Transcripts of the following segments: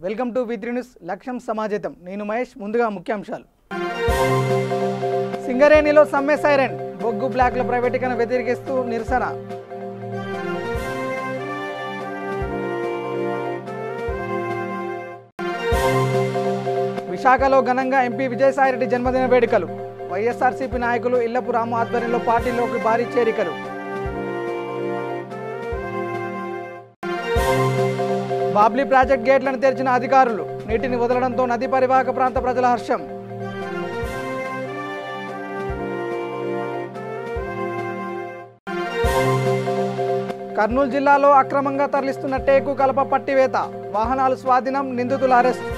Welcome to V3 news లక్ష్యం సమాజేతం. నేను మహేష్. ముందుగా ముఖ్యాంశాలు. సింగరేణిలో సమ్మె సైరన్. బొగ్గు బ్లాక్ల ప్రైవేటీకరణ వ్యతిరేకిస్తూ నిరసన. విశాఖలో ఘనంగా ఎంపీ విజయసాయిరెడ్డి జన్మదిన వేడుకలు. వైఎస్ఆర్సీపీ నాయకులు ఇల్లపు రాము ఆధ్వర్యంలో పార్టీలోకి భారీ చేరికలు. బాబ్లీ ప్రాజెక్ట్ గేట్లను తెరిచిన అధికారులు. నీటిని వదలడంతో నదీ పరివాహక ప్రాంత ప్రజల హర్షం. కర్నూలు జిల్లాలో అక్రమంగా తరలిస్తున్న టేకు కలప పట్టివేత. వాహనాలు స్వాధీనం, నిందితుల అరెస్ట్.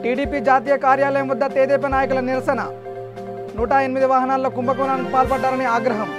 టీడీపీ జాతీయ కార్యాలయం వద్ద తెదేపా నాయకుల నిరసన. 108 వాహనాల్లో కుంభకోణానికి పాల్పడ్డారని ఆగ్రహం.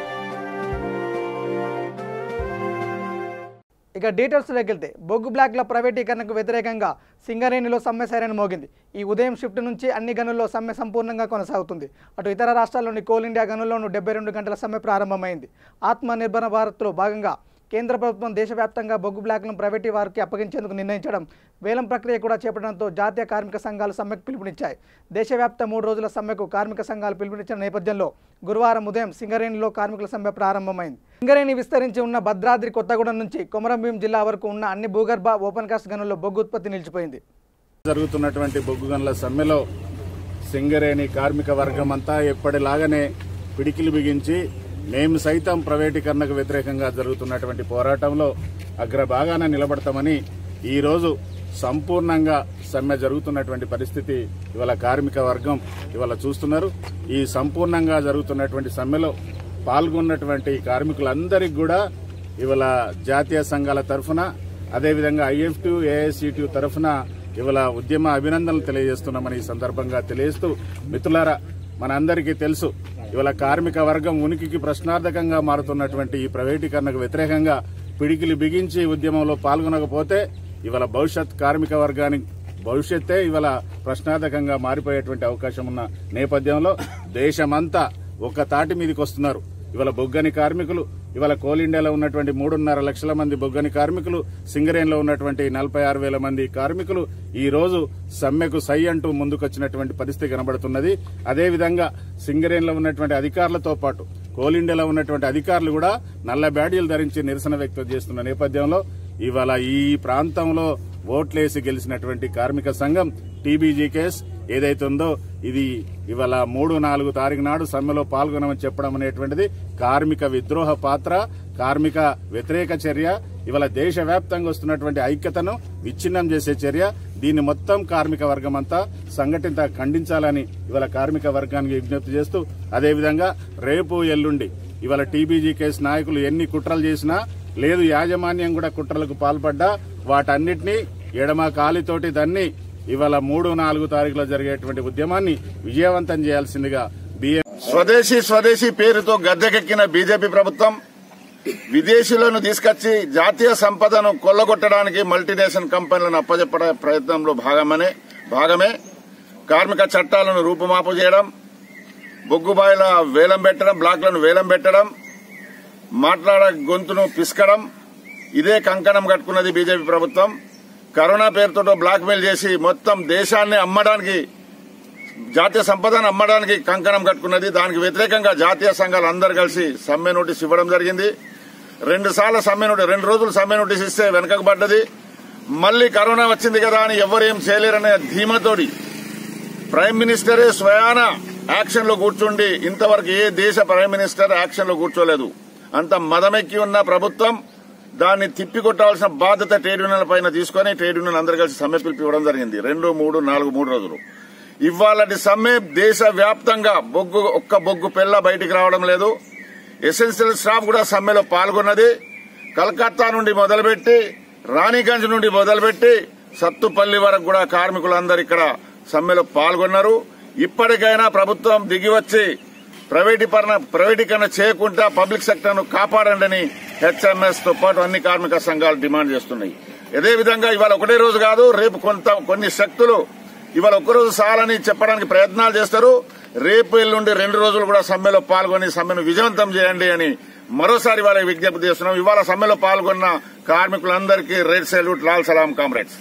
ఇక డీటెయిల్స్లోకి వెళ్తే, బొగ్గు బ్లాక్ల ప్రైవేటీకరణకు వ్యతిరేకంగా సింగరేణిలో సమ్మె సైరన్ మోగింది. ఈ ఉదయం షిఫ్ట్ నుంచి అన్ని గనుల్లో సమ్మె సంపూర్ణంగా కొనసాగుతుంది. అటు ఇతర రాష్ట్రాల్లోని కోల్ ఇండియా గనుల్లోనూ 72 గంటల సమ్మె ప్రారంభమైంది. ఆత్మ నిర్భర భారత్లో భాగంగా కేంద్ర ప్రభుత్వం దేశవ్యాప్తంగా బొగ్గు బ్లాక్లను ప్రైవేటీ వారికి అప్పగించేందుకు నిర్ణయించడం, వేలం ప్రక్రియ కూడా చేపట్టడంతో జాతీయ కార్మిక సంఘాలు సమ్మెకు పిలుపునిచ్చాయి. దేశవ్యాప్త 3 రోజుల సమ్మెకు కార్మిక సంఘాలు పిలుపునిచ్చిన నేపథ్యంలో గురువారం ఉదయం సింగరేణిలో కార్మికుల సమ్మె ప్రారంభమైంది. సింగరేణి విస్తరించి ఉన్న భద్రాద్రి కొత్తగూడెం నుంచి కొమరంభీం జిల్లా వరకు ఉన్న అన్ని భూగర్భ ఓపెన్ కాస్ట్ గనుల్లో బొగ్గు ఉత్పత్తి నిలిచిపోయింది. జరుగుతున్నటువంటి బొగ్గు గనుల సమ్మెలో సింగరేణి కార్మిక వర్గం అంతా ఎప్పటిలాగానే పిడికిలు బిగించి మేము సైతం ప్రైవేటీకరణకు వ్యతిరేకంగా జరుగుతున్నటువంటి పోరాటంలో అగ్రభాగాన నిలబడతామని ఈరోజు సంపూర్ణంగా సమ్మె జరుగుతున్నటువంటి పరిస్థితి ఇవాళ కార్మిక వర్గం ఇవాళ చూస్తున్నారు. ఈ సంపూర్ణంగా జరుగుతున్నటువంటి సమ్మెలో పాల్గొన్నటువంటి కార్మికులందరికీ కూడా ఇవాళ జాతీయ సంఘాల తరఫున, అదేవిధంగా IFTU, AICTU తరఫున ఇవాళ ఉద్యమ అభినందనలు తెలియజేస్తున్నామని ఈ సందర్భంగా తెలియజేస్తూ, మిత్రులారా, మనందరికీ తెలుసు ఇవాళ కార్మిక వర్గం ఉనికికి ప్రశ్నార్థకంగా మారుతున్నటువంటి ఈ ప్రైవేటీకరణకు వ్యతిరేకంగా పిడికిలి బిగించి ఉద్యమంలో పాల్గొనకపోతే ఇవాళ కార్మిక వర్గానికి భవిష్యత్తే ఇవాళ ప్రశ్నార్థకంగా మారిపోయేటువంటి అవకాశం ఉన్న నేపథ్యంలో దేశమంతా ఒక తాటి మీదకి వస్తున్నారు. ఇవాళ బొగ్గని కార్మికులు, ఇవాళ కోల్ ఇండియాలో ఉన్నటువంటి 3.5 లక్షల మంది బొగ్గని కార్మికులు, సింగరేణిలో ఉన్నటువంటి 46,000 మంది కార్మికులు ఈ రోజు సమ్మెకు సై అంటూ ముందుకొచ్చినటువంటి పరిస్థితి కనబడుతున్నది. అదేవిధంగా సింగరేణిలో ఉన్నటువంటి అధికారులతో పాటు కోల్ ఇండియాలో ఉన్నటువంటి అధికారులు కూడా నల్ల బ్యాడ్జీలు ధరించి నిరసన వ్యక్తం చేస్తున్న నేపథ్యంలో ఇవాళ ఈ ప్రాంతంలో ఓట్లేసి గెలిచినటువంటి కార్మిక సంఘం TBGKS ఏదైతే ఉందో ఇది ఇవాళ 3-4 తారీఖు నాడు సమ్మెలో పాల్గొనమని చెప్పడం అనేటువంటిది కార్మిక విద్రోహ పాత్ర, కార్మిక వ్యతిరేక చర్య. ఇవాళ దేశవ్యాప్తంగా వస్తున్నటువంటి ఐక్యతను విచ్ఛిన్నం చేసే చర్య. దీన్ని మొత్తం కార్మిక వర్గం అంతా సంఘటిత ఖండించాలని ఇవాళ కార్మిక వర్గానికి విజ్ఞప్తి చేస్తూ, అదేవిధంగా రేపు ఎల్లుండి ఇవాళ TBGKS నాయకులు ఎన్ని కుట్రలు చేసినా, లేదు యాజమాన్యం కూడా కుట్రలకు పాల్పడ్డా, వాటన్నిటినీ ఎడమ కాలితోటి దాన్ని ఇవాళ 3-4 తారీఖులో జరిగేటువంటి ఉద్యమాన్ని విజయవంతం చేయాల్సిందిగా స్వదేశీ పేరుతో గద్దెకెక్కిన బీజేపీ ప్రభుత్వం విదేశీయులను తీసుకొచ్చి జాతీయ సంపదను కొల్లగొట్టడానికి మల్టీనేషనల్ కంపెనీలను అప్పజెప్పడే ప్రయత్నంలో భాగమే కార్మిక చట్టాలను రూపుమాపు చేయడం, బొగ్గుబాయిల వేలం పెట్టడం, బ్లాక్లను వేలం పెట్టడం, మాట్లాడే గొంతును పిసకడం. ఇదే కంకణం కట్టుకున్నది బీజేపీ ప్రభుత్వం. కరోనా పేరుతో బ్లాక్ మెయిల్ చేసి మొత్తం దేశాన్ని అమ్మడానికి, జాతీయ సంపదను అమ్మడానికి కంకణం కట్టుకున్నది. దానికి వ్యతిరేకంగా జాతీయ సంఘాలు అందరూ కలిసి సమ్మె నోటీస్ ఇవ్వడం జరిగింది. 2 సార్లు సమ్మె నోటీస్, 2 రోజులు సమ్మె నోటీస్ ఇస్తే వెనకకు పడ్డది. మళ్లీ కరోనా వచ్చింది కదా అని ఎవరేం చేయలేరనే ధీమతోటి ప్రైమ్ మినిస్టరే స్వయాన యాక్షన్ లో కూర్చుండి, ఇంతవరకు ఏ దేశ ప్రైమ్ మినిస్టర్ యాక్షన్ లో కూర్చోలేదు. అంత మదమెక్కి ఉన్న ప్రభుత్వం దాన్ని తిప్పికొట్టాల్సిన బాధ్యత ట్రేడ్ యూనియన్ల పైన తీసుకుని ట్రేడ్ యూనియన్ అందరూ కలిసి సమ్మె పిలిపివ్వడం జరిగింది. 2, 3, 4, 3 రోజులు. ఇవాళటి సమ్మె దేశ వ్యాప్తంగా ఒక్క బొగ్గు పెల్ల బయటికి రావడం లేదు. ఎసెన్షియల్ స్టాఫ్ కూడా సమ్మెలో పాల్గొన్నది. కలకత్తా నుండి మొదలుపెట్టి, రాణిగంజ్ నుండి మొదలుపెట్టి సత్తుపల్లి వరకు కూడా కార్మికులందరూ ఇక్కడ సమ్మెలో పాల్గొన్నారు. ఇప్పటికైనా ప్రభుత్వం దిగివచ్చి ప్రైవేటీకరణ చేయకుండా పబ్లిక్ సెక్టర్ ను కాపాడండి HMS తో పాటు అన్ని కార్మిక సంఘాలు డిమాండ్ చేస్తున్నాయి. అదేవిధంగా ఇవాళ ఒకటే రోజు కాదు, రేపు కొన్ని శక్తులు ఇవాళ ఒక్కరోజు చాలని చెప్పడానికి ప్రయత్నాలు చేస్తారు. రేపు ఎల్లుండి 2 రోజులు కూడా సమ్మెలో పాల్గొని సమ్మెను విజయవంతం చేయండి అని మరోసారి వాళ్ళకి విజ్ఞప్తి చేస్తున్నాం. ఇవాళ సమ్మెలో పాల్గొన్న కార్మికులందరికీ రెడ్ సెల్యూట్, లాల్ సలాం కామ్రేడ్స్.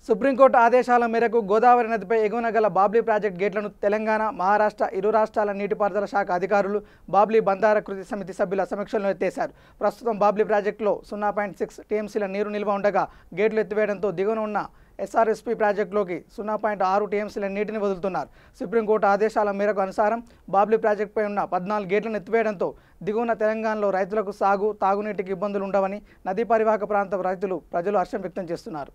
సుప్రీంకోర్టు ఆదేశాల మేరకు గోదావరి నదిపై ఎగువన గల బాబ్లీ ప్రాజెక్టు గేట్లను తెలంగాణ, మహారాష్ట్ర ఇరు రాష్ట్రాల నీటిపారుదల శాఖ అధికారులు బాబ్లీ బంధార కృతి సమితి సభ్యుల సమీక్షలను ఎత్తేశారు. ప్రస్తుతం బాబ్లీ ప్రాజెక్టులో 0.6 టీఎంసీల నీరు నిల్వ ఉండగా గేట్లు ఎత్తివేయడంతో దిగువన ఉన్న ఎస్ఆర్ఎస్పీ ప్రాజెక్టులోకి 0.6 టీఎంసీల నీటిని వదులుతున్నారు. సుప్రీంకోర్టు ఆదేశాల మేరకు అనుసారం బాబ్లీ ప్రాజెక్టుపై ఉన్న 14 గేట్లను ఎత్తివేయడంతో దిగువన తెలంగాణలో రైతులకు సాగు, తాగునీటికి ఇబ్బందులు ఉండవని నదీ పరివాహక ప్రాంత ప్రజలు హర్షం వ్యక్తం చేస్తున్నారు.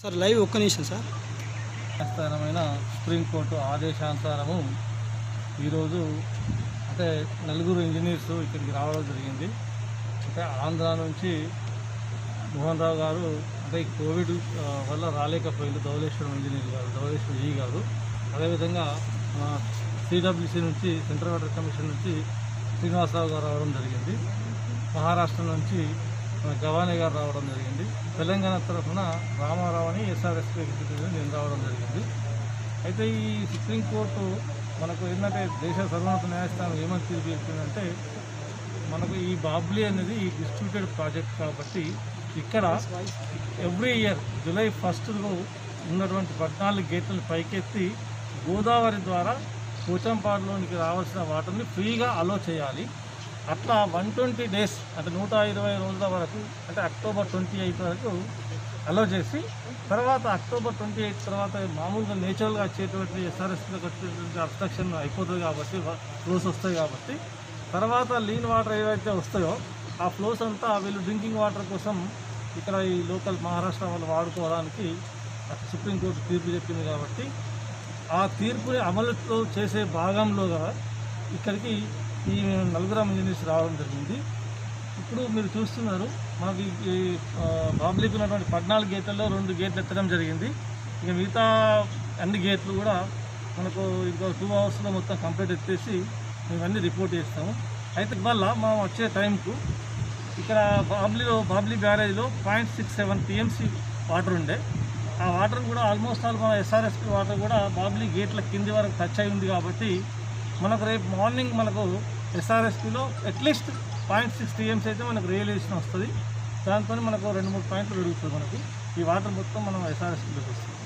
సార్ లైవ్ ఒక్క నిమిషం సార్. స్థానమైన సుప్రీంకోర్టు ఆదేశానుసారము ఈరోజు అంటే 4 ఇంజనీర్స్ ఇక్కడికి రావడం జరిగింది. అంటే ఆంధ్ర నుంచి మోహన్ రావు గారు అంటే కోవిడ్ వల్ల రాలేకపోయింది, ధవళేశ్వరం ఇంజనీర్ గారు, ధవళేశ్వరం ఈ గారు. అదేవిధంగా సిడబ్ల్యూసీ నుంచి సెంట్రల్ వాటర్ కమిషన్ నుంచి శ్రీనివాసరావు గారు రావడం జరిగింది. మహారాష్ట్ర నుంచి గవానీ గారు రావడం జరిగింది. తెలంగాణ తరఫున రామారావు అని ఎస్ఆర్ఎస్పీ ఎగ్జిక్యూటివ్ నేను రావడం జరిగింది. అయితే ఈ సుప్రీంకోర్టు మనకు ఏంటంటే దేశ సర్వోన్నత న్యాయస్థానం ఏమని తీర్పు చెప్పిందంటే మనకు ఈ బాబ్లీ అనేది ఈ డిస్ట్రిబ్యూటెడ్ ప్రాజెక్ట్ కాబట్టి ఇక్కడ ఎవ్రీ ఇయర్ జూలై 1 ఉన్నటువంటి 14 గేట్లను పైకెత్తి గోదావరి ద్వారా పోచంపాడులోనికి రావాల్సిన వాటర్ని ఫ్రీగా అలో చేయాలి. అట్లా 120 డేస్ అంటే 120 రోజుల వరకు అంటే అక్టోబర్ 28 వరకు అలో చేసి తర్వాత అక్టోబర్ 28 తర్వాత మామూలుగా నేచురల్గా వచ్చేటువంటి ఎస్ఆర్ఎస్లో వచ్చేటువంటి అబ్స్ట్రక్షన్ అయిపోతుంది కాబట్టి ఫ్లోస్ వస్తాయి కాబట్టి తర్వాత లీన్ వాటర్ ఏవైతే వస్తాయో ఆ ఫ్లోస్ అంతా వీళ్ళు డ్రింకింగ్ వాటర్ కోసం ఇక్కడ ఈ లోకల్ మహారాష్ట్ర వాళ్ళు వాడుకోవడానికి సుప్రీంకోర్టు తీర్పు చెప్పింది కాబట్టి ఆ తీర్పుని అమలు చేసే భాగంలోగా ఇక్కడికి ఈ 4 ఇంజనీర్స్ రావడం జరిగింది. ఇప్పుడు మీరు చూస్తున్నారు మనకి ఈ బాబ్లీకి ఉన్నటువంటి 14 గేట్లలో 2 గేట్లు ఎత్తడం జరిగింది. ఇక మిగతా అన్ని గేట్లు కూడా మనకు ఇంకో 2 అవర్స్లో మొత్తం కంప్లీట్ ఎత్తేసి మేమన్నీ రిపోర్ట్ చేస్తాము. అయితే ఇవాళ మనం వచ్చే టైంకు ఇక్కడ బాబ్లీ బ్యారేజ్లో 0.67 టీఎంసీ వాటర్ ఉండే ఆ వాటర్ కూడా ఆల్మోస్ట్ ఆల్ మన ఎస్ఆర్ఎస్పీ వాటర్ కూడా బాబ్లీ గేట్ల కింది వరకు టచ్ అయి ఉంది కాబట్టి మనకు రేపు మార్నింగ్ మనకు ఎస్ఆర్ఎస్పీలో అట్లీస్ట్ 0.6 టీఎంసీ అయితే మనకు రియలైజేషన్ వస్తుంది. దాంతో మనకు 2-3 పాయింట్లు పెరుగుతుంది. మనకు ఈ వాటర్ మొత్తం మనం ఎస్ఆర్ఎస్పీలోకి వస్తుంది.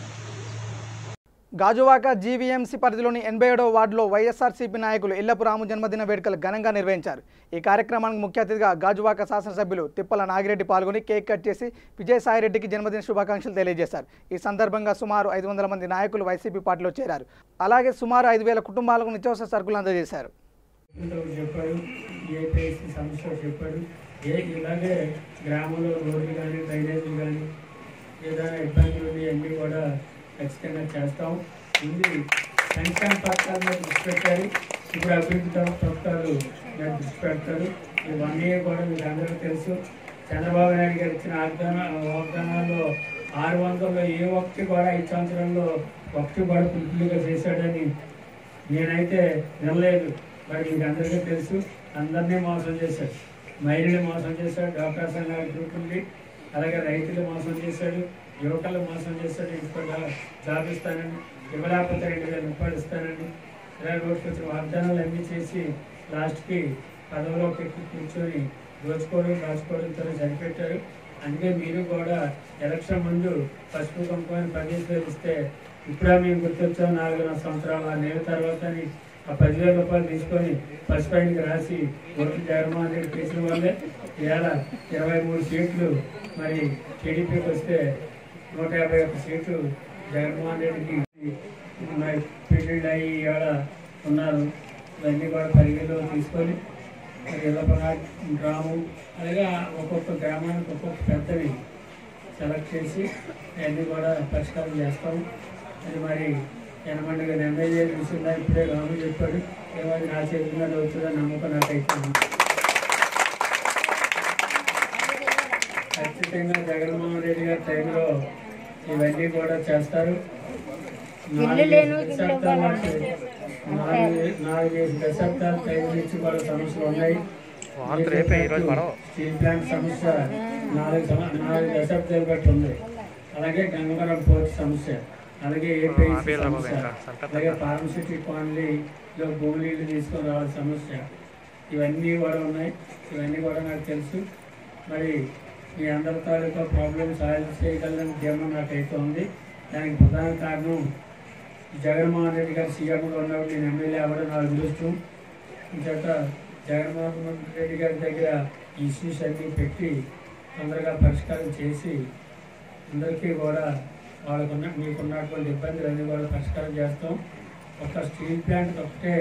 గాజువాక జీవీఎంసీ పరిధిలోని 87వ వార్డులో వైఎస్ఆర్సీపీ నాయకులు ఇల్లపు రాము జన్మదిన వేడుకలు ఘనంగా నిర్వహించారు. ఈ కార్యక్రమానికి ముఖ్య అతిథిగా గాజువాక శాసనసభ్యులు తిప్పల నాగిరెడ్డి పాల్గొని కేక్ కట్ చేసి విజయసాయిరెడ్డికి జన్మదిన శుభాకాంక్షలు తెలియజేశారు. ఈ సందర్భంగా సుమారు 500 మంది నాయకులు వైసీపీ పార్టీలో చేరారు. అలాగే సుమారు 5,000 కుటుంబాలకు నిత్యావసర సరుకులు అందజేశారు. ఇలాగే గ్రామంలో రోడ్లు కానీ డ్రైనేజీలు కానీ ఏదైనా ఇబ్బందులు అన్నీ కూడా ఖచ్చితంగా చేస్తాం. ముందు సంక్షేమ పథకాల మీద దృష్టి పెట్టారు, ఇప్పుడు అభివృద్ధి పథకాలు మీద దృష్టి పెడతారు. ఇవన్నీ కూడా మీకు అందరికీ తెలుసు. చంద్రబాబు నాయుడు గారు ఇచ్చిన వాగ్దానాల్లో 600లో ఏ ఒక్కటి కూడా 5 సంవత్సరాల్లో ఒక్కటి కూడా ఫుల్ఫిల్గా చేశాడని నేనైతే వినలేదు. మరి మీకు అందరికీ తెలుసు. అందరినీ మోసం చేశాడు, మహిళలు మోసం చేశాడు, డాక్టర్ సంఘాల గ్రూపుల్ని, అలాగే రైతులు మోసం చేశాడు, యువకులు మోసం చేశాడు. ఇంకొక జాబ్ ఇస్తానని, ఇవ్వలేకపోతే 2,000 రూపాయలు ఇస్తానని ఇలా రోజుకి వచ్చిన వాగ్దానాలు అన్నీ చేసి లాస్ట్కి పదవిలో పెట్టి కూర్చొని దాచుకోవడంతో సరిపెట్టారు. అందుకే మీరు కూడా ఎలక్షన్ ముందు పసుపు కుంకుమని 10,000 ఇస్తే ఇప్పుడే మేము గుర్తొచ్చాం 4.5 సంవత్సరాలు ఆ నెల తర్వాత ఆ 10,000 రూపాయలు తీసుకొని ఫస్ట్ పాయింట్కి రాసి ఓట్లు జగన్మోహన్ రెడ్డి చేసిన వాళ్ళే ఇవాళ 23 సీట్లు మరి టీడీపీకి వస్తే 151 సీట్లు జగన్మోహన్ రెడ్డికి మరి పెళ్లిళ్ళు అయ్యి ఇవాళ ఉన్నారు. ఇవన్నీ కూడా పరిగణలో తీసుకొని మరి ఇళ్ళపన గ్రామం అలాగే ఒక్కొక్క గ్రామానికి ఒక్కొక్క పెద్దని సెలెక్ట్ చేసి అన్నీ కూడా పరిష్కారం చేస్తాం. అది మరి ఎనమండగా ఎమ్మెల్యే చూసిందా ఇప్పుడే రాము చెప్పాడు, ఏమైనా నా చేతి మీద అవుతుందని నమ్మకం నాకైతే. ఖచ్చితంగా జగన్మోహన్ రెడ్డి గారి టైంలో ఇవన్నీ కూడా చేస్తారు. 4 దశాబ్దాల టైం నుంచి కూడా సమస్యలు ఉన్నాయి. స్టీల్ ప్లాంట్ సమస్య 4 దశాబ్దాలు బట్టి ఉంది. అలాగే గంగవరం పోర్ట్ సమస్య, అలాగే ఏపీ సమస్య, అలాగే ఫార్మసిటీ కాలనీలో భూములు తీసుకొని రావాల్సిన సమస్య, ఇవన్నీ కూడా ఉన్నాయి. ఇవన్నీ కూడా నాకు తెలుసు. మరి మీ అందరి తాలూకా ప్రాబ్లమ్ సాల్వ్ చేయగలని ధీమా నాకైతే ఉంది. దానికి ప్రధాన కారణం జగన్మోహన్ రెడ్డి గారు సీఎంగా ఉన్నప్పుడు నేను ఎమ్మెల్యే అవ్వడం నా అదృష్టం. చేత జగన్మోహన్ రెడ్డి గారి దగ్గర ఇష్యూస్ అన్నీ పెట్టి తొందరగా పరిష్కారం చేసి అందరికీ కూడా మీకున్నటువంటి ఇబ్బందులన్నీ కూడా పరిష్కారం చేస్తాం. ఒక స్టీల్ ప్లాంట్ ఒకటే.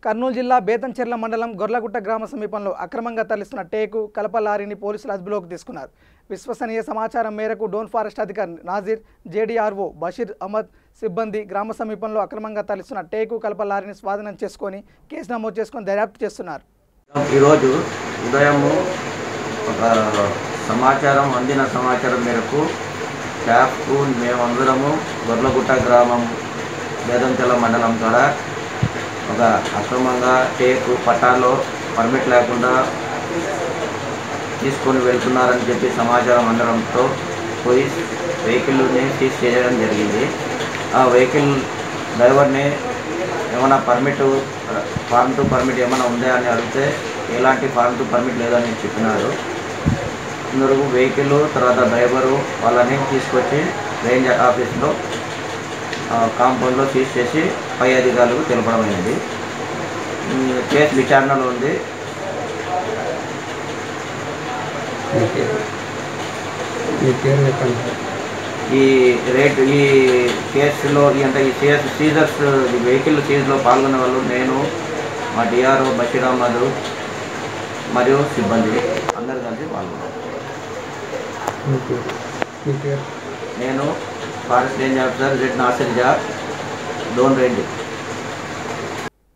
కర్నూలు జిల్లా బేతంచెర్ల మండలం గొర్లగుట్ట గ్రామ సమీపంలో అక్రమంగా తరలిస్తున్న టేకు కలప లారీని పోలీసులు అదుపులోకి తీసుకున్నారు. విశ్వసనీయ సమాచారం మేరకు డోన్ ఫారెస్ట్ అధికారి నాజీర్, జేడీఆర్ఓ బషీర్ అహ్మద్ సిబ్బంది గ్రామ సమీపంలో అక్రమంగా తరలిస్తున్న టేకు కలప లారీని స్వాధీనం చేసుకొని కేసు నమోదు చేసుకొని దర్యాప్తు చేస్తున్నారు. ఈరోజు ఉదయం అందిన సమాచారం మేరకు స్టాఫ్కు మేమందరము గొర్లగుట్ట గ్రామం బేతంచెర్ల మండలం ద్వారా ఒక అక్రమంగా టేకు పట్టాలో పర్మిట్ లేకుండా తీసుకొని వెళ్తున్నారని చెప్పి సమాచారం అందడంతో పోయి వెహికల్ని సీజ్ చేయడం జరిగింది. ఆ వెహికల్ డ్రైవర్ని ఏమైనా ఫార్మ్ టు పర్మిట్ ఏమైనా ఉందా అని అడిగితే ఎలాంటి ఫార్మ్ టు పర్మిట్ లేదని చెప్పినారు. అందరూ వెహికల్ తర్వాత డ్రైవరు వాళ్ళని తీసుకొచ్చి రేంజ్ ఆఫీస్లో కాంపౌండ్లో సీజ్ చేసి పై అధికారులకు తెలపడమైనది. కేసు విచారణలో ఉంది. ఈ కేసులో అంటే ఈ సీజర్స్ వెహికల్ సీజ్లో పాల్గొనే వాళ్ళు నేను, మా డిఆర్ఓ బషీర్ అహ్మద్ మరియు సిబ్బంది అందరు కలిసి పాల్గొన్నాను. నేను forest range officer Z Nasirja, Dhone range.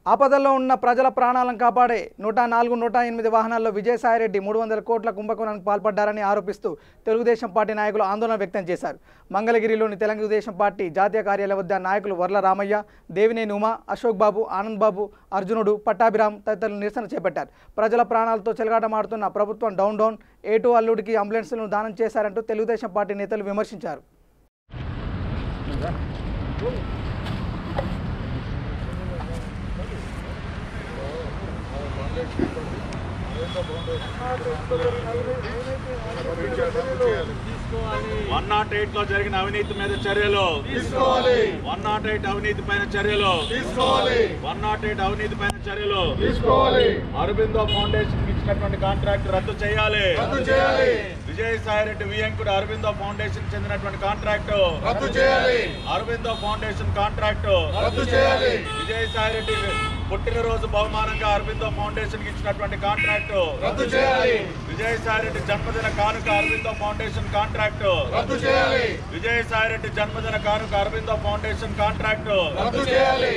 ఆపదల్లో ఉన్న ప్రజల ప్రాణాలను కాపాడే 104, 108 వాహనాల్లో విజయసాయిరెడ్డి 300 కోట్ల కుంభకోణానికి పాల్పడ్డారని ఆరోపిస్తూ తెలుగుదేశం పార్టీ నాయకులు ఆందోళన వ్యక్తం చేశారు. మంగళగిరిలోని తెలుగుదేశం పార్టీ జాతీయ కార్యాలయం వద్ద నాయకులు వర్ల రామయ్య, దేవినేని ఉమా, అశోక్ బాబు, ఆనంద్ బాబు, అర్జునుడు, పట్టాభిరామ్ తదితరులు నిరసన చేపట్టారు. ప్రజల ప్రాణాలతో చెలగాటమాడుతున్న ప్రభుత్వం డౌన్ A2 అల్లుడికి అంబులెన్స్లను దానం చేశారంటూ తెలుగుదేశం పార్టీ నేతలు విమర్శించారు. వన్ 108 లో జరిగిన అవినీతి మీద చర్యలు తీసుకోవాలి. 108 అవినీతి పైన చర్యలు తీసుకోవాలి. 108 అవినీతి పైన చర్యలు తీసుకోవాలి. అరబిందో ఫౌండేషన్ ఇచ్చినటువంటి కాంట్రాక్ట్ రద్దు చేయాలి. విజయసాయిరెడ్డి వియంకుడు అరబిందో ఫౌండేషన్ చెందినటువంటి కాంట్రాక్ట్ రద్దు చేయాలి. అరబిందో ఫౌండేషన్ కాంట్రాక్ట్ రద్దు చేయాలి. విజయసాయిరెడ్డి పుట్టినరోజు బహుమానంగా అరబిందో ఫౌండేషన్ ఇచ్చినటువంటి కాంట్రాక్ట్ రద్దు చేయాలి. విజయసాయిరెడ్డి జన్మదిన కానుక అరబిందో ఫౌండేషన్ కాంట్రాక్ట్ రద్దు చేయాలి. విజయసాయిరెడ్డి జన్మదిన కానుక అరబిందో ఫౌండేషన్ కాంట్రాక్ట్ రద్దు చేయాలి.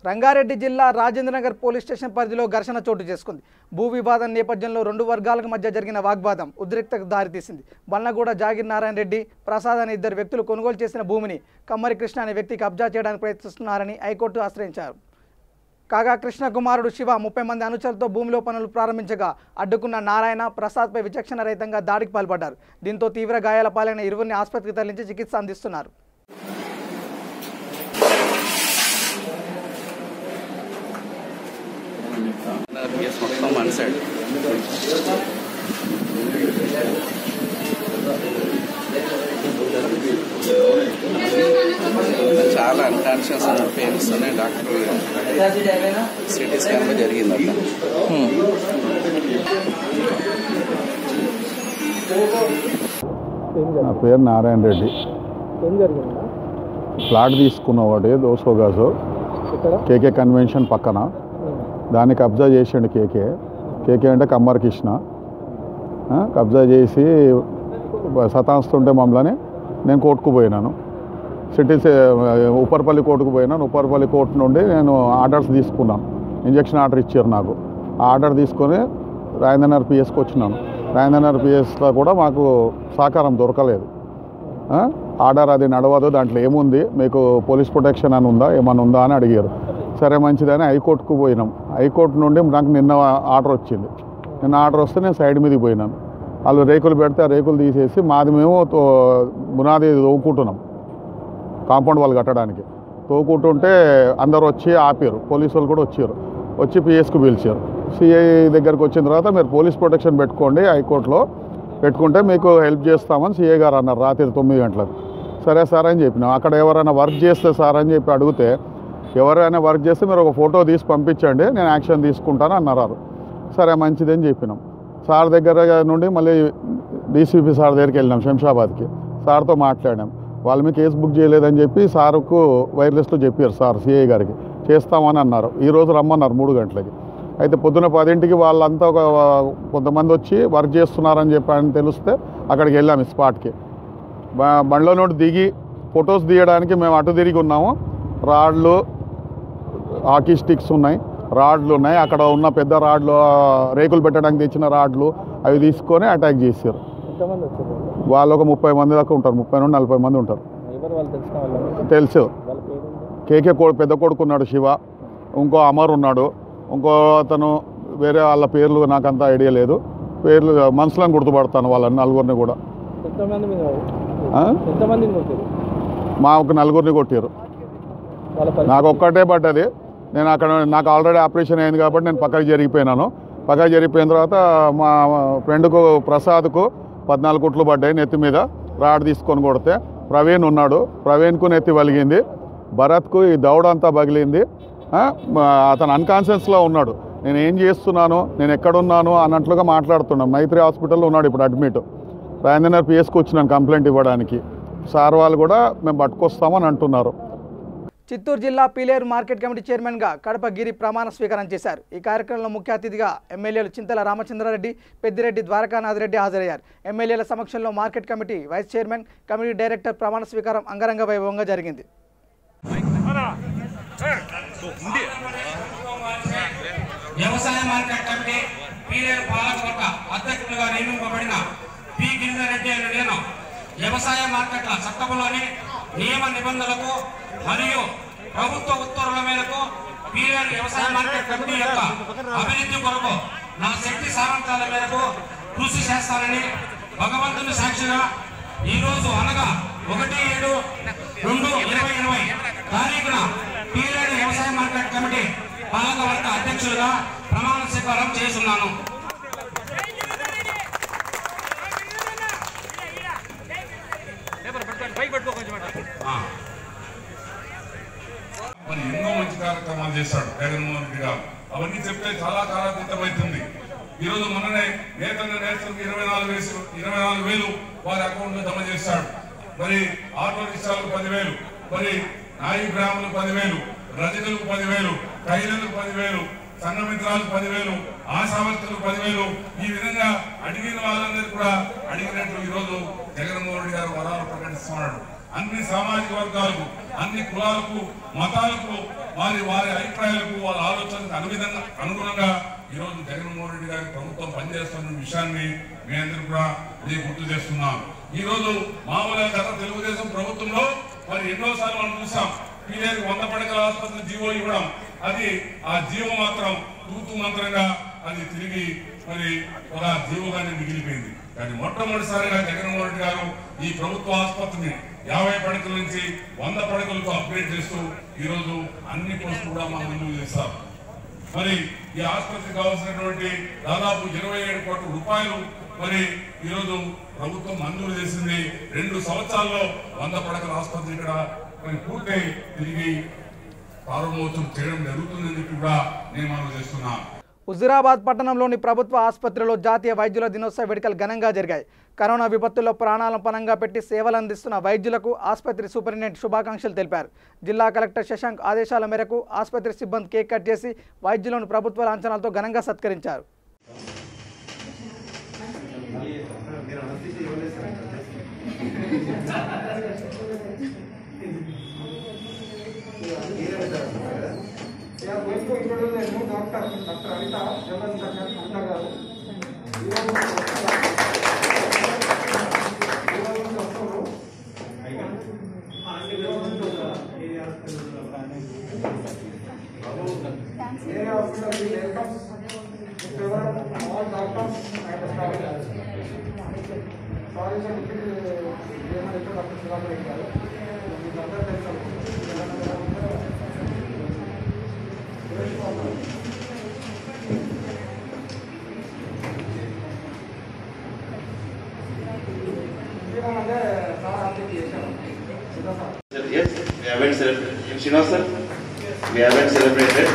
రంగారెడ్డి జిల్లా రాజేంద్రనగర్ పోలీస్ స్టేషన్ పరిధిలో ఘర్షణ చోటు చేసుకుంది. భూ వివాదం నేపథ్యంలో 2 వర్గాలకు మధ్య జరిగిన వాగ్వాదం ఉద్రిక్తకు దారితీసింది. బల్లగూడ జాగిర్ నారాయణ రెడ్డి, ప్రసాద్ అనే 2 వ్యక్తులు కొనుగోలు చేసిన భూమిని కమ్మరి కృష్ణ అనే వ్యక్తి కబ్జా చేయడానికి ప్రయత్నిస్తున్నారని హైకోర్టు ఆశ్రయించారు. కాగా కృష్ణ కుమారుడు శివ 30 మంది అనుచరులతో భూమిలో పనులు ప్రారంభించగా అడ్డుకున్న నారాయణ, ప్రసాద్పై విచక్షణ రహితంగా దాడికి పాల్పడ్డారు. దీంతో తీవ్ర గాయాల పాలైన 20ని ఆసుపత్రికి తరలించి చికిత్స అందిస్తున్నారు. మొత్తం వన్ సైడ్ చాలా చాలా అన్కాన్షియస్ అని పేరుస్తూనే డాక్టర్ సిటీ స్కాన్ లో జరిగింది. నా పేరు నారాయణ రెడ్డి. ఫ్లాట్ తీసుకున్నవాడు దోసోగాజు కేకే కన్వెన్షన్ పక్కన. దాన్ని కబ్జా చేసిండు కేకే అంటే కమ్మర్ కృష్ణ. కబ్జా చేసి సతాయిస్తుంటే మమ్మల్ని నేను కోర్టుకు పోయినాను. సిటీ ఉప్పర్పల్లి కోర్టుకు పోయినాను. ఉప్పర్పల్లి కోర్టు నుండి నేను ఆర్డర్స్ తీసుకున్నాను. ఇంజక్షన్ ఆర్డర్ ఇచ్చారు నాకు. ఆ ఆర్డర్ తీసుకొని రాజేంద్రనగర్ పిఎస్కి వచ్చినాను. రాజేంద్రనగర్ పిఎస్లో కూడా మాకు సహకారం దొరకలేదు. ఆర్డర్ అది నడవదు, దాంట్లో ఏముంది, మీకు పోలీస్ ప్రొటెక్షన్ అని ఉందా, ఏమన్నా ఉందా అని అడిగారు. సరే మంచిదని హైకోర్టుకు పోయినాం. హైకోర్టు నుండి నాకు నిన్న ఆర్డర్ వచ్చింది. నిన్న ఆర్డర్ వస్తే నేను సైడ్ మీదకి పోయినాను. వాళ్ళు రేకులు పెడితే ఆ రేకులు తీసేసి మాది మేము బునాది తోవుకుంటున్నాం, కాంపౌండ్ వాళ్ళు కట్టడానికి. తోవుకుంటుంటే అందరు వచ్చి ఆపారు. పోలీసు వాళ్ళు కూడా వచ్చి పిఎస్కు పిలిచారు. సిఐ దగ్గరికి వచ్చిన తర్వాత మీరు పోలీస్ ప్రొటెక్షన్ పెట్టుకోండి, హైకోర్టులో పెట్టుకుంటే మీకు హెల్ప్ చేస్తామని సిఐ గారు అన్నారు రాత్రి 9 గంటలకు. సరే సార్ అని చెప్పినాం. అక్కడ ఎవరైనా వర్క్ చేస్తే సార్ అని చెప్పి అడిగితే, ఎవరైనా వర్క్ చేస్తే మీరు ఒక ఫోటో తీసి పంపించండి, నేను యాక్షన్ తీసుకుంటాను అన్నారు. సరే మంచిదని చెప్పినాం. సార్ దగ్గర నుండి మళ్ళీ డీసీపీ సార్ దగ్గరికి వెళ్ళినాం శంషాబాద్కి. సార్తో మాట్లాడాం. వాళ్ళు మీ కేసు బుక్ చేయలేదని చెప్పి సార్కు వైర్లెస్లో చెప్పారు. సార్ సిఐ గారికి చేస్తామని అన్నారు. ఈరోజు రమ్మన్నారు 3 గంటలకి. అయితే పొద్దున 10ంటికి వాళ్ళంతా కొంతమంది వచ్చి వర్క్ చేస్తున్నారని చెప్పని తెలిస్తే అక్కడికి వెళ్ళాము స్పాట్కి. బండ్లో నుండి దిగి ఫొటోస్ తీయడానికి మేము అటు తిరిగి ఉన్నాము. రాడ్లు, హాకీ స్టిక్స్ ఉన్నాయి, రాడ్లు ఉన్నాయి. అక్కడ ఉన్న పెద్ద రాడ్లు, రేకులు పెట్టడానికి తెచ్చిన రాడ్లు అవి తీసుకొని అటాక్ చేశారు. వాళ్ళు ఒక 30 మంది దాకా ఉంటారు, 30 నుండి 40 మంది ఉంటారు. తెలుసు. కేకే పెద్ద కొడుకు ఉన్నాడు శివ, ఇంకో అమర్ ఉన్నాడు, ఇంకో అతను వేరే వాళ్ళ పేర్లు నాకంత ఐడియా లేదు. పేర్లు మనుషులను గుర్తుపడతాను వాళ్ళని నలుగురిని కూడా. మా ఒక నలుగురిని కొట్టారు. నాకు ఒక్కటే పడ్డది. నేను అక్కడ నాకు ఆల్రెడీ ఆపరేషన్ అయింది కాబట్టి నేను పక్కకి జరిగిపోయినాను. పక్కకి జరిగిపోయిన తర్వాత మా ఫ్రెండ్కు ప్రసాద్కు 14 కుట్లు పడ్డాయి నెత్తి మీద. రాడ్ తీసుకొని కొడితే ప్రవీణ్ ఉన్నాడు, ప్రవీణ్కు నెత్తి వలిగింది. భరత్కు ఈ దౌడ అంతా పగిలింది. అతను అన్కాన్షియస్లో ఉన్నాడు. నేను ఏం చేస్తున్నాను, నేను ఎక్కడున్నాను అన్నట్లుగా మాట్లాడుతున్నాం. మైత్రి హాస్పిటల్లో ఉన్నాడు ఇప్పుడు అడ్మిట్. రాజేంద్రనగర్ పిఎస్కి వచ్చినాను కంప్లైంట్ ఇవ్వడానికి. సార్ వాళ్ళు కూడా మేము పట్టుకొస్తామని అంటున్నారు. చిత్తూరు జిల్లా పీలేరు మార్కెట్ కమిటీ చైర్మన్గా కడప గిరి ప్రమాణ స్వీకారం చేశారు. ఈ కార్యక్రమంలో ముఖ్య అతిథిగా ఎమ్మెల్యేలు చింతల రామచంద్రారెడ్డి, పెద్దిరెడ్డి, ద్వారకానాథ్ రెడ్డి హాజరయ్యారు. ఎమ్మెల్యేల సమక్షంలో market committee vice chairman, committee director ప్రమాణ స్వీకారం అంగరంగ వైభవంగా జరిగింది. వ్యవసాయ మార్కెట్ కమిటీ పీలేరు పాలకవర్గ అధ్యక్షులుగా నియమింపబడిన పి గిరిజారెడ్డి అనే నేను వ్యవసాయ మార్కెట్ల చట్టంలోని నియమ నిబంధనలకు మరియు ప్రభుత్వ ఉత్తర్వుల మేరకు పీలేరు వ్యవసాయ మార్కెట్ కమిటీ యొక్క అభివృద్ధి కొరకు నా శక్తి సామర్థ్యాల మేరకు కృషి చేస్తానని భగవంతుని సాక్షిగా ఈరోజు అనగా 1/7/2020 తారీఖున పీలేరు వ్యవసాయ మార్కెట్ కమిటీ పాలకవర్గ అధ్యక్షులుగా ప్రమాణ స్వీకారం చేస్తున్నాను. మరి ఎన్నో మంచి కార్యక్రమాలు చేశాడు జగన్మోహన్ రెడ్డి గారు. అవన్నీ చెప్తే చాలా కాలకృతమవుతుంది. ఈ రోజు మొన్ననే నేతన్న నేతలకు 24,000 వారి అకౌంట్ లో జమ చేశాడు. మరి ఆటో రిక్షాలకు 10,000, మరి నాయి గ్రాములు 10,000, రజకులకు 10,000, టైలర్లకు 10,000, సంఘ మిత్రాలకు 10,000, ఆశావర్తులకు 10,000. ఈ విధంగా అడిగిన వాళ్ళందరూ కూడా అడిగినట్లు ఈ రోజు జగన్మోహన్ రెడ్డి గారు వరాలు ప్రకటిస్తున్నాడు. అన్ని సామాజిక వర్గాలకు, అన్ని కులాలకు, మతాలకు, వారి అభిప్రాయాలకు, వాళ్ళ ఆలోచనకు అనుగుణంగా ఈ రోజు జగన్మోహన్ రెడ్డి గారి ప్రభుత్వం పనిచేస్తున్న విషయాన్ని మీ అందరూ కూడా గుర్తు చేస్తున్నాం. ఈ రోజు మామూలుగా గత తెలుగుదేశం ప్రభుత్వంలో మరి ఎన్నోసార్లు మనం చూసాం పీలేరు 100 పడకల ఆసుపత్రి జీవో ఇవ్వడం. అది ఆ జీవో మాత్రం తూతు మంత్రంగా అది తిరిగి మరి ఒక జీవోగానే మిగిలిపోయింది. కానీ మొట్టమొదటిసారిగా జగన్మోహన్ రెడ్డి గారు ఈ ప్రభుత్వ ఆసుపత్రిని 50 పడకల నుంచి 100 పడకలకు అప్గ్రేడ్ చేస్తూ ఈ రోజు అన్ని పోస్టులు కూడా మా ముందుకు చేస్తారు. మరి ఈ ఆసుపత్రికి కావాల్సినటువంటి దాదాపు 27 కోట్ల రూపాయలు మరి ఈరోజు ప్రభుత్వం మంజూరు చేసింది. 2 సంవత్సరాల్లో 100 పడకల ఆసుపత్రి ఇక్కడ మరి పూర్తయి తిరిగి ప్రారంభోత్సవం చేయడం జరుగుతుందని చెప్పి కూడా నేను మనం చేస్తున్నాను. హుజూరాబాద్ పట్టణంలోని ప్రభుత్వ ఆసుపత్రిలో జాతీయ వైద్యుల దినోత్సవ వేడుకలు ఘనంగా జరిగాయి. కరోనా విపత్తుల్లో ప్రాణాలను పణంగా పెట్టి సేవలు అందిస్తున్న వైద్యులకు ఆసుపత్రి సూపరింటెండెంట్ శుభాకాంక్షలు తెలిపారు. జిల్లా కలెక్టర్ శశాంక్ ఆదేశాల మేరకు ఆసుపత్రి సిబ్బంది కేక్ కట్ చేసి వైద్యులను ప్రభుత్వ లాంఛనాలతో ఘనంగా సత్కరించారు. Yes, we haven't celebrated. Srinivas sir, we haven't celebrated.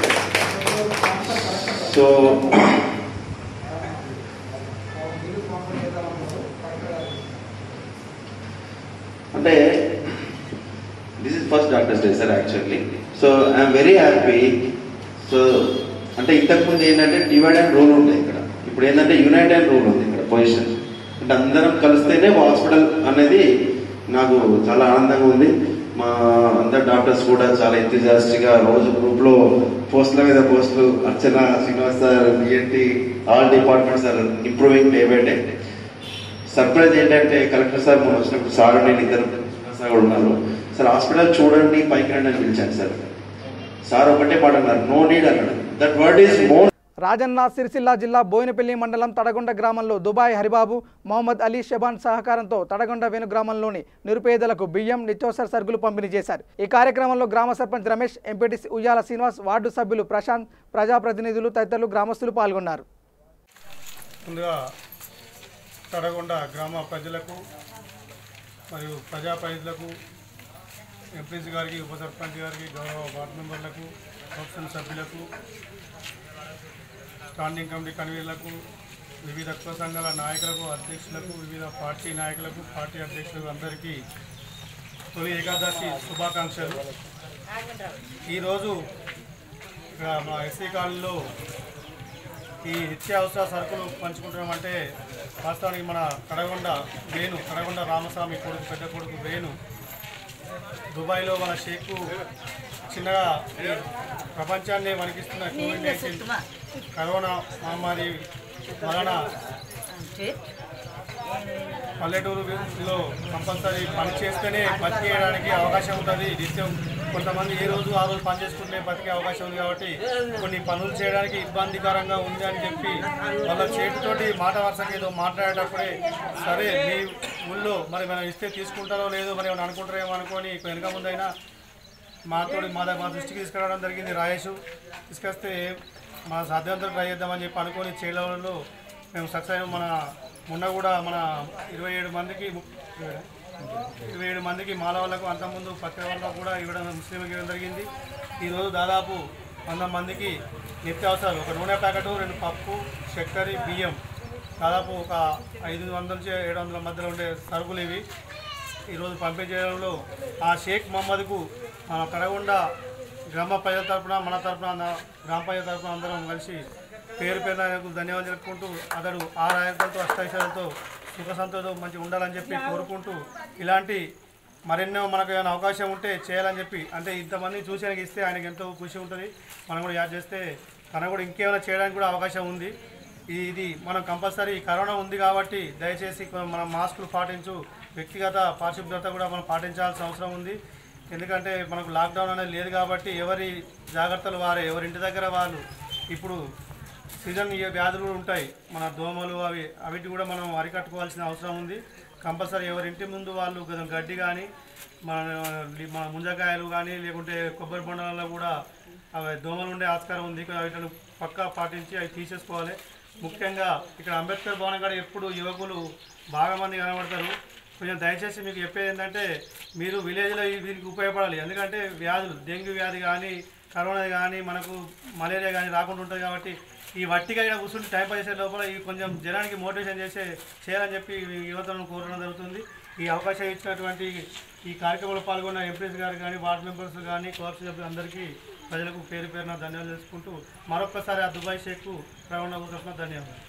So, అంటే this is first Doctor's Day sir actually. So I am very happy. So అంటే ఇంతకుముందు ఏంటంటే డివైడ్ అండ్ రూల్ ఉంది ఇక్కడ. ఇప్పుడు ఏంటంటే యునైట్ అండ్ రూల్ ఉంది ఇక్కడ పొజిషన్. అంటే అందరం కలిస్తేనే హాస్పిటల్ అనేది నాకు చాలా ఆనందంగా ఉంది. మా అందరు డాక్టర్స్ కూడా చాలా ఎంతూజియాస్టిక్గా రోజు గ్రూప్లో పోస్టుల మీద పోస్టులు Archana, Srinivas sir, BNT all departments are improving day by day. Surprise ఏంటంటే కలెక్టర్ సార్ మొన్న వచ్చినప్పుడు సార్ నేను ఇద్దరు సార్ కూడా ఉన్నారు. సార్ హాస్పిటల్ చూడండి పైకి రండి అని పిలిచాను సార్. సార్ ఒకటే మాట అన్నారు, నో నీడ్ అన్నాడు. That word is more. Rajanna Sircilla జిల్లా బోయినపల్లి మండలం తడగొండ గ్రామంలో దుబాయ్ హరిబాబు, మొహమ్మద్ అలీ షెబాన్ సహకారంతో తడగొండ వేణు గ్రామంలోని నిరుపేదలకు బియ్యం, నిత్యావసర సరుకులు పంపిణీ చేశారు. ఈ కార్యక్రమంలో గ్రామ సర్పంచ్ రమేష్, ఎంపీటీసీ ఉయ్యాల శ్రీనివాస్, వార్డు సభ్యులు ప్రశాంత్, ప్రజాప్రతినిధులు తదితరులు గ్రామస్తులు పాల్గొన్నారు. ముందుగా తడగొండ గ్రామ ప్రజలకు మరియు ప్రజాప్రతినిధులకు, ఎంపీసీ గారికి, ఉప సర్పంచ్ గారికి, గౌరవ వార్డు మెంబర్లకు, కౌన్సిల్ సభ్యులకు, స్టాండింగ్ కమిటీ కన్వీనర్లకు, వివిధ కుల సంఘాల నాయకులకు, అధ్యక్షులకు, వివిధ పార్టీ నాయకులకు, పార్టీ అధ్యక్షులకు అందరికీ తొలి ఏకాదశి శుభాకాంక్షలు. ఈరోజు ఇక్కడ మా ఎస్సీ కాలనీలో ఈ నిత్యావసర సరుకులు పంచుకుంటున్నాం. అంటే వాస్తవానికి మన కడగొండ రామస్వామి కొడుకు, పెద్ద కొడుకు వేణు దుబాయ్లో మన షేకు చిన్నగా ప్రపంచాన్ని వణికిస్తున్న కోవిడ్-19 కరోనా మహమ్మారి వలన పల్లెటూరులో కంపల్సరీ పని చేస్తేనే బతికేయడానికి అవకాశం ఉంటుంది. నిత్యం కొంతమంది ఏ రోజు ఆ రోజు పని చేసుకుంటే బతికే అవకాశం ఉంది. కాబట్టి కొన్ని పనులు చేయడానికి ఇబ్బందికరంగా ఉంది అని చెప్పి వాళ్ళ చేతితోటి మాట వరుసకి ఏదో మాట్లాడేటప్పుడే సరే మీ ఊళ్ళో మరి మనం ఇస్తే తీసుకుంటారో లేదో మరి ఏమైనా అనుకుంటారేమో అనుకొని వెనక ముందైనా మా దృష్టికి తీసుకురావడం జరిగింది. రాయేష్ తీసుకొస్తే మా సాధ్యంతో ట్రై చేద్దామని చెప్పి అనుకొని చేయడంలో మేము సక్సెస్ అయ్యాము. మొన్న కూడా మన 27 మందికి మాల వాళ్ళకు, అంతకుముందు పత్రిక వాళ్ళకు కూడా ఇవ్వడం, ముస్లింకి ఇవ్వడం జరిగింది. ఈరోజు దాదాపు 100 మందికి నిత్యావసరాలు, ఒక నూనె ప్యాకెట్, 2 పప్పు, చక్కెర, బియ్యం, దాదాపు ఒక 500 నుంచి 700 మధ్యలో ఉండే సరుకులు ఇవి ఈరోజు పంపిణీ చేయడంలో ఆ షేక్ మహమ్మద్కు మన కడగొండ గ్రామ ప్రజల తరఫున, మన తరఫున, గ్రామ ప్రజల తరఫున అందరం కలిసి పేరు పేరుకు ధన్యవాదాలు చెప్పుకుంటూ అతడు ఆరోగ్యాలతో, అష్టైశ్వర్యాలతో, సుఖ సంతోషంతో మంచిగా ఉండాలని చెప్పి కోరుకుంటూ ఇలాంటి మరెన్నో మనకు ఏమైనా అవకాశం ఉంటే చేయాలని చెప్పి, అంటే ఇంతమంది చూసి ఆయనకి ఇస్తే ఆయనకి ఎంతో ఖుషి ఉంటుంది. మనం కూడా యాడ్ చేస్తే తను కూడా ఇంకేమైనా చేయడానికి కూడా అవకాశం ఉంది. ఇది మనం కంపల్సరీ కరోనా ఉంది కాబట్టి దయచేసి మనం మాస్కులు పాటించు, వ్యక్తిగత పరిశుభ్రత కూడా మనం పాటించాల్సిన అవసరం ఉంది. ఎందుకంటే మనకు లాక్డౌన్ అనేది లేదు కాబట్టి ఎవరి జాగ్రత్తలు వారే, ఎవరి ఇంటి దగ్గర వాళ్ళు. ఇప్పుడు సీజన్ వ్యాధులు ఉంటాయి, మన దోమలు అవిటి కూడా మనం అరికట్టుకోవాల్సిన అవసరం ఉంది. కంపల్సరీ ఎవరి ఇంటి ముందు వాళ్ళు గడ్డి కానీ, మన ముంజకాయలు కానీ, లేకుంటే కొబ్బరి బొండాలలో కూడా అవి దోమలు ఉండే ఆస్కారం ఉంది. వీటిని పక్కా పాటించి అవి తీసేసుకోవాలి. ముఖ్యంగా ఇక్కడ అంబేద్కర్ భవన్ కాడ ఎప్పుడు యువకులు బాగా మంది కనబడతారు. కొంచెం దయచేసి మీకు చెప్పేది ఏంటంటే మీరు విలేజ్లో దీనికి ఉపయోగపడాలి. ఎందుకంటే వ్యాధులు డెంగ్యూ వ్యాధి కానీ కరోనా కానీ మనకు మలేరియా కానీ రాకుండా ఉంటుంది. కాబట్టి ఈ వట్టిగా ఇక్కడ కూర్చుంటే టైం పాస్ చేసే లోపల ఇవి కొంచెం జనానికి మోటివేషన్ చేయాలని చెప్పి యువతను కోరడం జరుగుతుంది. ఈ అవకాశం ఇచ్చినటువంటి ఈ కార్యక్రమంలో పాల్గొన్న ఎంపీస్ గారు కానీ వార్డు మెంబర్స్ కానీ కోఆప్షన్ సభ్యులు అందరికీ ప్రజలకు పేరు పేరున ధన్యవాదాలు తెలుసుకుంటూ మరొకసారి ఆ దుబాయ్ షేక్ ప్రవణ తరఫున ధన్యవాదాలు.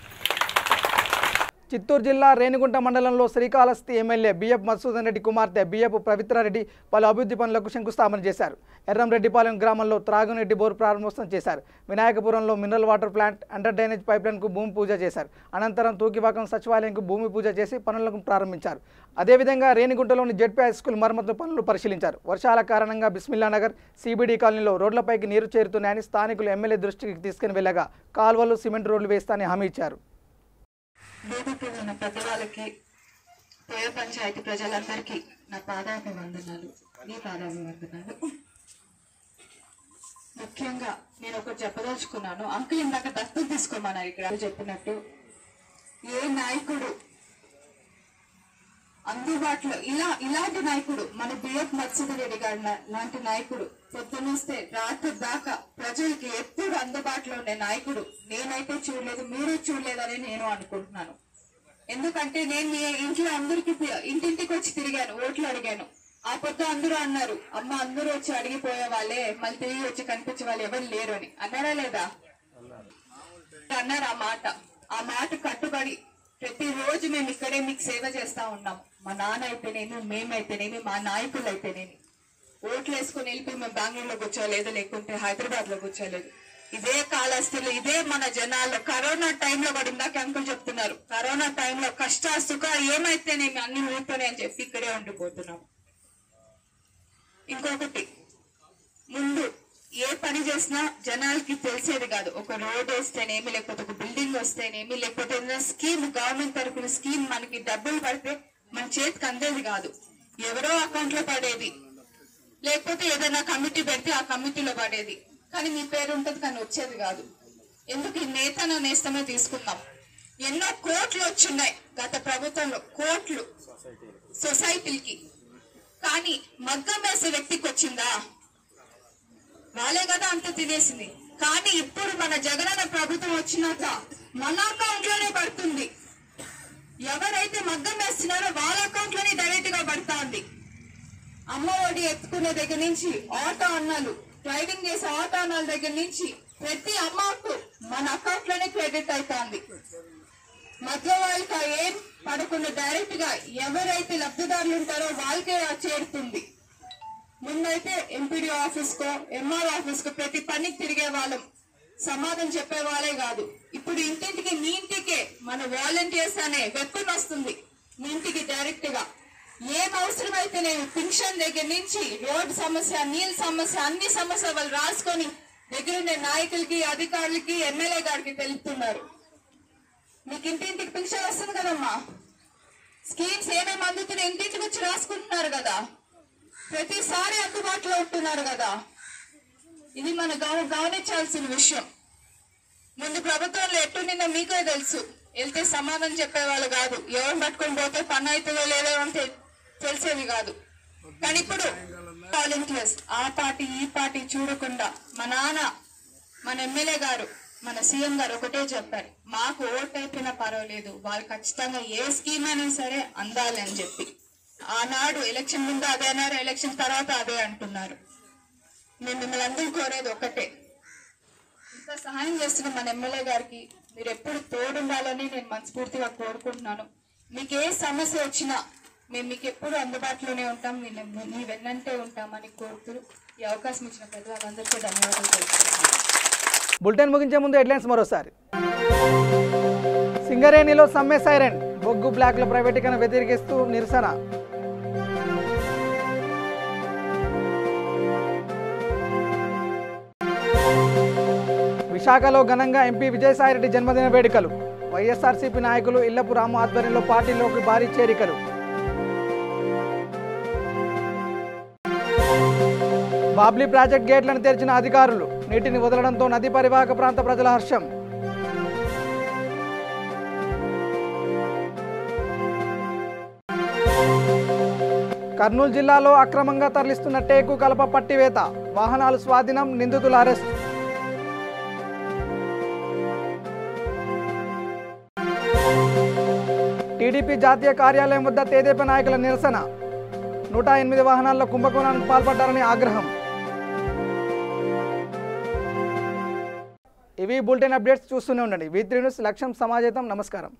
చిత్తూరు జిల్లా రేణిగుంట మండలంలో శ్రీకాళహస్తి ఎమ్మెల్యే బిఎఫ్ మధుసూదన్ రెడ్డి కుమార్తె బిఎఫ్ పవిత్రారెడ్డి పలు అభివృద్ధి పనులకు శంకుస్థాపన చేశారు. ఎర్రంరెడ్డిపాలెం గ్రామంలో త్రాగునీటి బోరు ప్రారంభోత్సవం చేశారు. వినాయకపురంలో mineral water plant, under drainage పైప్లైన్కు భూమి పూజ చేశారు. అనంతరం తూకివాకం సచివాలయంకు భూమి పూజ చేసి పనులను ప్రారంభించారు. అదేవిధంగా రేణిగుంటలోని జెడ్పీ హై స్కూల్ మరమ్మతు పనులు పరిశీలించారు. వర్షాల కారణంగా బిస్మిల్లానగర్, సిబిడి కాలనీలో రోడ్లపైకి నీరు చేరుతున్నాయని స్థానికులు ఎమ్మెల్యే దృష్టికి తీసుకుని వెళ్ళగా కాల్వలు, సిమెంట్ రోడ్లు వేస్తానని హామీ ఇచ్చారు. వేదికలో ఉన్న పెద్దవాళ్ళకి, పేద పంచాయతీ ప్రజలందరికీ నా పాదాభివందనాలు. మీ పాదాభివందనాలు. ముఖ్యంగా నేను ఒకటి చెప్పదలుచుకున్నాను. అంకుల్ ఇందాక దత్తు తీసుకోమన్నారు. ఇక్కడ చెప్పినట్టు ఏ నాయకుడు అందుబాటులో ఇలాంటి నాయకుడు మన బిఎఫ్ మధుసూదన్ రెడ్డి గారు లాంటి నాయకుడు పొద్దునొస్తే రాత్రి దాకా ప్రజలకి ఎప్పుడు అందుబాటులో ఉండే నాయకుడు నేనైతే చూడలేదు, మీరు చూడలేదని నేను అనుకుంటున్నాను. ఎందుకంటే నేను మీ ఇంట్లో అందరికి ఇంటింటికి వచ్చి తిరిగాను, ఓట్లు అడిగాను. ఆ పొద్దు అందరూ అన్నారు, అమ్మ అందరూ వచ్చి అడిగిపోయే వాళ్ళే, మళ్ళీ తిరిగి వచ్చి కనిపించే వాళ్ళు ఎవరు లేరు అని అన్నారా లేదా? అన్నారు. ఆ మాట కట్టుబడి ప్రతిరోజు మేము ఇక్కడే మీకు సేవ చేస్తా ఉన్నాం. మా నాన్న అయితేనేమి, మేమైతేనేమి, మా నాయకులు అయితేనేమి. ఓట్లు వేసుకుని వెళ్ళిపోయి మేము బెంగళూరులో కూర్చోలేదు, లేకుంటే హైదరాబాద్ లో కూర్చోలేదు. ఇదే కాళహస్తిలో, ఇదే మన జనాల్లో కరోనా టైంలో కూడా ఇందాక అంకులు చెప్తున్నారు, కరోనా టైంలో కష్ట సుఖ ఏమైతేనేమి అన్ని ఊరుతోనే అని చెప్పి ఇక్కడే ఉండిపోతున్నాం. ఇంకొకటి, ముందు ఏ పని చేసినా జనాలకి తెలిసేది కాదు. ఒక రోడ్ వేస్తేనేమి, లేకపోతే ఒక బిల్డింగ్ వస్తేనేమి, లేకపోతే ఏదైనా స్కీమ్, గవర్నమెంట్ తరఫున స్కీమ్ మనకి డబ్బులు పడితే మన చేతికి అందేది కాదు. ఎవరో అకౌంట్ లో పడేది, లేకపోతే ఏదైనా కమిటీ పెడితే ఆ కమిటీలో పడేది. కానీ మీ పేరు ఉంటుంది కానీ వచ్చేది కాదు. ఎందుకు ఈ నేతన నేస్తమే తీసుకుందాం. ఎన్నో కోట్లు వచ్చిన్నాయి గత ప్రభుత్వంలో, కోట్లు సొసైటీలకి. కానీ మగ్గం వేసే వ్యక్తికి వచ్చిందా? వాళ్ళే కదా అంత తినేసింది. కానీ ఇప్పుడు మన జగనన్న ప్రభుత్వం వచ్చినాక మన అకౌంట్ లోనే పడుతుంది. ఎవరైతే మగ్గం వేస్తున్నారో వాళ్ళ అకౌంట్ లోనే డైరెక్ట్ గా పడతా ఉంది. అమ్మ ఒడి ఎత్తుకునే దగ్గర నుంచి ఆటో అన్నాలు, డ్రైవింగ్ చేసే ఆటో అన్నాల దగ్గర నుంచి ప్రతి అమౌంట్ మన అకౌంట్ లోనే క్రెడిట్ అవుతుంది. మధ్య వాళ్ళకి ఏం పడకుండా డైరెక్ట్ గా ఎవరైతే లబ్ధిదారులు ఉంటారో వాళ్ళకే చేరుతుంది. ముందైతే ఎంపీడీ ఆఫీస్ కో, ఎంఆర్ ఆఫీస్ కో ప్రతి పనికి తిరిగే వాళ్ళం, సమాధానం చెప్పే వాళ్ళే కాదు. ఇప్పుడు ఇంటింటికి, మీ ఇంటికే మన వాలంటీర్స్ అనే వెపన్ వస్తుంది. మీ ఇంటికి డైరెక్ట్ గా ఏం అవసరం అయితే నేను పింఛన్ దగ్గర నుంచి రోడ్ సమస్య, నీళ్ళ సమస్య, అన్ని సమస్య వాళ్ళు రాసుకొని దగ్గరుండే నాయకులకి, అధికారులకి, ఎమ్మెల్యే గారికి తెలుపుతున్నారు. మీకు ఇంటింటికి పింఛన్ వస్తుంది కదమ్మా, స్కీమ్స్ ఏమేమి అందుతున్నాయి ఇంటింటికి వచ్చి రాసుకుంటున్నారు కదా, ప్రతిసారి అందుబాటులో ఉంటున్నారు కదా. ఇది మన గమనించాల్సిన విషయం. ముందు ప్రభుత్వంలో ఎట్టుండిందో మీకే తెలుసు. వెళ్తే సమాధానం చెప్పేవాళ్ళు కాదు, ఎవరు పట్టుకొని పోతే పని అవుతుందో లేదో అంటే తెలిసేది కాదు. కానీ ఇప్పుడు వాలంటీర్స్ ఆ పార్టీ ఈ పార్టీ చూడకుండా మా నాన్న, మన ఎమ్మెల్యే గారు, మన సీఎం గారు ఒకటే చెప్పారు, మాకు ఓట్ అయిపోయినా పర్వాలేదు, వాళ్ళు ఖచ్చితంగా ఏ స్కీమ్ అయినా సరే అందాలి అని చెప్పి. ఆనాడు ఎలక్షన్ ముందు అదే అన్నారు, ఎలక్షన్ తర్వాత అదే అంటున్నారు. నేను మిమ్మల్ని అందరూ కోరేది ఒకటే, ఇంత సహాయం చేస్తున్న మన ఎమ్మెల్యే గారికి మీరు ఎప్పుడు తోడుండాలని నేను మనస్ఫూర్తిగా కోరుకుంటున్నాను. మీకు ఏ సమస్య వచ్చినా మేము మీకు ఎప్పుడు అందుబాటులోనే ఉంటాం, మీ వెన్నంటే ఉంటామని కోరుతూ ఈ అవకాశం ఇచ్చిన ప్రజలందరికీ ధన్యవాదాలు తెలుపుతున్నాను. బులెటిన్ ముగించే ముందు హెడ్లైన్స్ మరోసారి. సింగరేణిలో సమ్మె సైరన్, బొగ్గు బ్లాక్ల ప్రైవేటీకరణ వ్యతిరేకిస్తూ నిరసన. విశాఖలో ఘనంగా ఎంపీ విజయసాయిరెడ్డి జన్మదిన వేడుకలు. వైఎస్ఆర్సీపీ నాయకులు ఇల్లపు రాము ఆధ్వర్యంలో పార్టీలోకి భారీ చేరికలు. బాబ్లీ ప్రాజెక్ట్ గేట్లను తెరిచిన అధికారులు, నీటిని వదలడంతో నదీ పరివాహక ప్రాంత ప్రజల హర్షం. కర్నూలు జిల్లాలో అక్రమంగా తరలిస్తున్న టేకు కలప పట్టివేత, వాహనాలు స్వాధీనం, నిందితుల అరెస్ట్. టీడీపీ జాతీయ కార్యాలయం వద్ద తెదేపా నాయకుల నిరసన, 108 వాహనాల్లో కుంభకోణానికి పాల్పడ్డారని ఆగ్రహం. ఇవి బులెటిన్ అప్డేట్స్, చూస్తూనే ఉండండి. V3 న్యూస్, లక్ష్యం సమాజం. నమస్కారం.